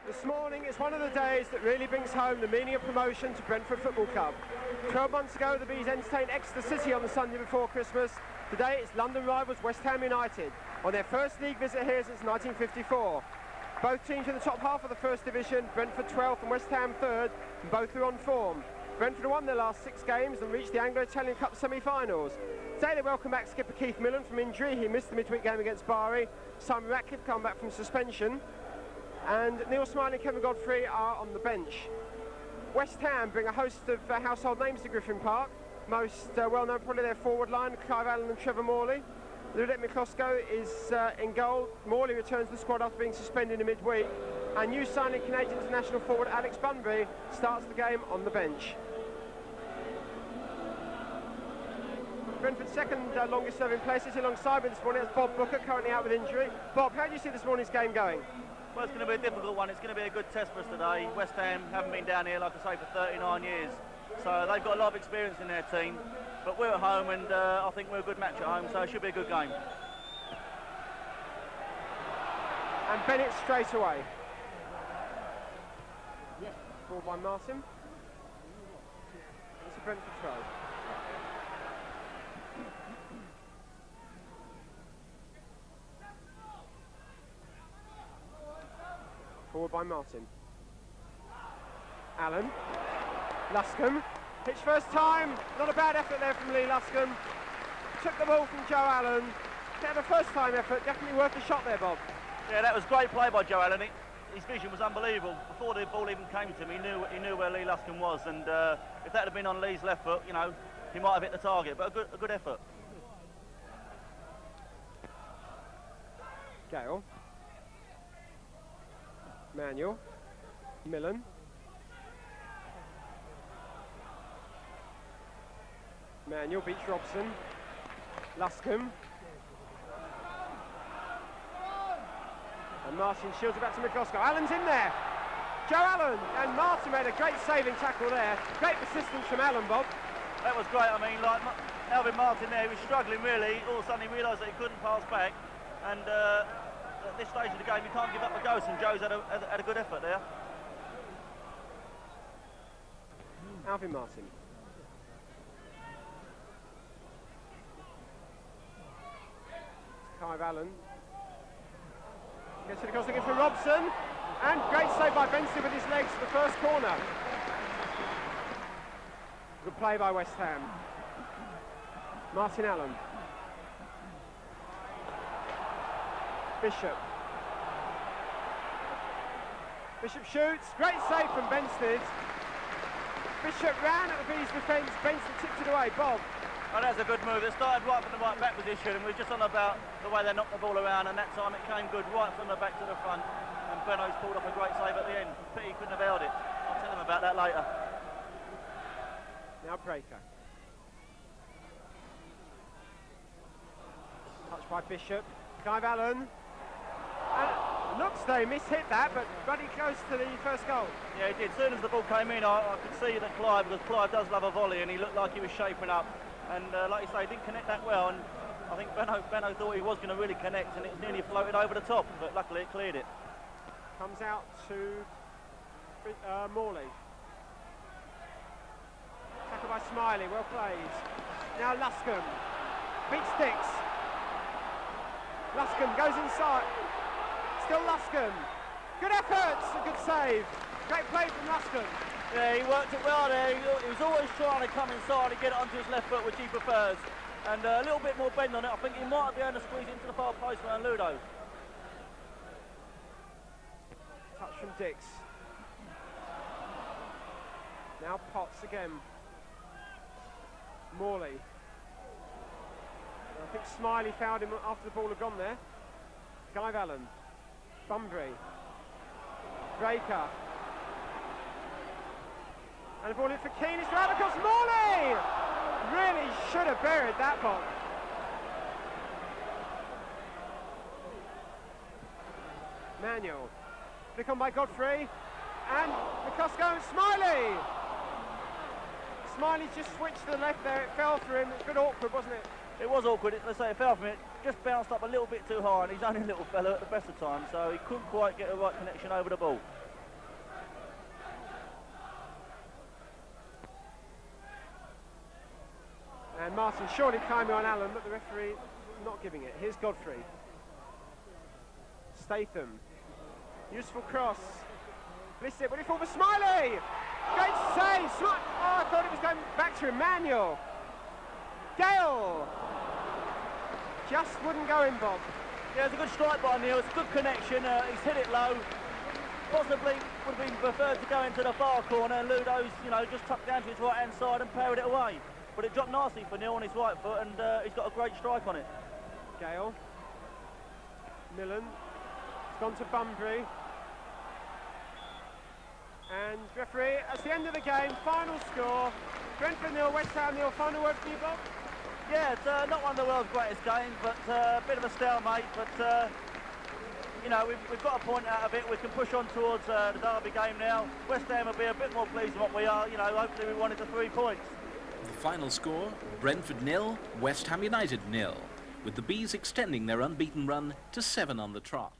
This morning is one of the days that really brings home the meaning of promotion to Brentford Football Club. 12 months ago, the Bees entertained Exeter City on the Sunday before Christmas. Today, it's London rivals West Ham United on their first league visit here since 1954. Both teams in the top half of the First Division, Brentford 12th and West Ham 3rd, and both are on form. Brentford won their last 6 games and reached the Anglo-Italian Cup semi-finals. Today they welcome back skipper Keith Millen from injury. He missed the midweek game against Bari. Simon Ratcliffe come back from suspension. And Neil Smiley and Kevin Godfrey are on the bench. West Ham bring a host of household names to Griffin Park. Most well-known probably their forward line, Clive Allen and Trevor Morley. Ludek Miklosko is in goal. Morley returns to the squad after being suspended in midweek. And new signing Canadian international forward Alex Bunbury starts the game on the bench. Brentford's second longest serving player sits alongside me this morning. That's Bob Booker, currently out with injury. Bob, how do you see this morning's game going? Well, it's going to be a difficult one. It's going to be a good test for us today. West Ham haven't been down here, like I say, for 39 years. So they've got a lot of experience in their team. But we're at home, and I think we're a good match at home, so it should be a good game. And Bennett straight away. Ball by Martin. It's a Brentford throw. Forward by Martin. Allen. Luscombe. Pitch first time. Not a bad effort there from Lee Luscombe. Took the ball from Joe Allen. Had a first time effort. Definitely worth a shot there, Bob. Yeah, that was great play by Joe Allen. His vision was unbelievable. Before the ball even came to him, he knew where Lee Luscombe was. And if that had been on Lee's left foot, you know, he might have hit the target. But a good effort. Gale. Manuel. Millen. Manuel beats Robson. Luscombe. And Martin shields it back to Miklosko. Allen's in there. Joe Allen. And Martin made a great saving tackle there. Great persistence from Allen, Bob. That was great. I mean, like Alvin Martin there, he was struggling really. All of a sudden he realised that he couldn't pass back. And at this stage of the game, you can't give up the ghost, and Joe's had a good effort there. Alvin Martin. Clive Allen. Gets it across looking for Robson. And great save by Benson with his legs to the first corner. Good play by West Ham. Martin Allen. Bishop. Bishop shoots. Great save from Benstead. Bishop ran at the Bees' defence. Benson tipped it away. Bob. Oh, that's a good move. It started right from the right back position, and we were just on about the way they knocked the ball around, and that time it came good right from the back to the front. And Benno's pulled off a great save at the end. Pity he couldn't have held it. I'll tell him about that later. Now Breaker. Touched by Bishop. Clive Allen. And looks they mishit that, but bloody close to the first goal. Yeah, he did. As soon as the ball came in, I could see that Clive, because Clive does love a volley, and he looked like he was shaping up. And like you say, he didn't connect that well, and I think Benno thought he was going to really connect, and it nearly floated over the top, but luckily it cleared it. Comes out to Morley. Tackle by Smiley, well played. Now Luscombe. Beats Dix. Luscombe goes inside. Still Luscombe. Good effort, a good save. Great play from Luscombe. Yeah, he worked it well there. He was always trying to come inside and get it onto his left foot, which he prefers. And a little bit more bend on it. I think he might be able to squeeze into the far post around Ludo. Touch from Dix. Now Potts again. Morley. I think Smiley fouled him after the ball had gone there. Clive Allen. Bunbury. Breaker. And the ball in for Keane. It's right across Morley! Really should have buried that ball. Manuel. Flick on by Godfrey. And Miklosko and Smiley! Smiley just switched to the left there. It fell for him. It's a bit awkward, wasn't it? It was awkward. Let's say it fell from it. Just bounced up a little bit too high, and he's only a little fella at the best of times, so he couldn't quite get a right connection over the ball. Martin surely climbing on Allen, but the referee not giving it. Here's Godfrey. Statham. Useful cross. Missed it, but he fall for Smiley! Great save! Oh, I thought it was going back to Emmanuel. Gale! Just wouldn't go in, Bob. Yeah, it's a good strike by Neil. It's a good connection. He's hit it low. Possibly would have been preferred to go into the far corner, and Ludo's, you know, just tucked down to his right-hand side and parried it away. But it dropped nicely for Neil on his right foot, and he's got a great strike on it. Gale. Millen. It's gone to Bunbury. And referee, that's the end of the game. Final score. Brentford 0, West Ham 0. Final word for you, Bob? Yeah, it's not one of the world's greatest games, but a bit of a stalemate. But you know, we've got a point out of it. We can push on towards the derby game now. West Ham will be a bit more pleased than what we are. You know, hopefully we wanted the 3 points. The final score: Brentford 0, West Ham United 0, with the Bees extending their unbeaten run to 7 on the trot.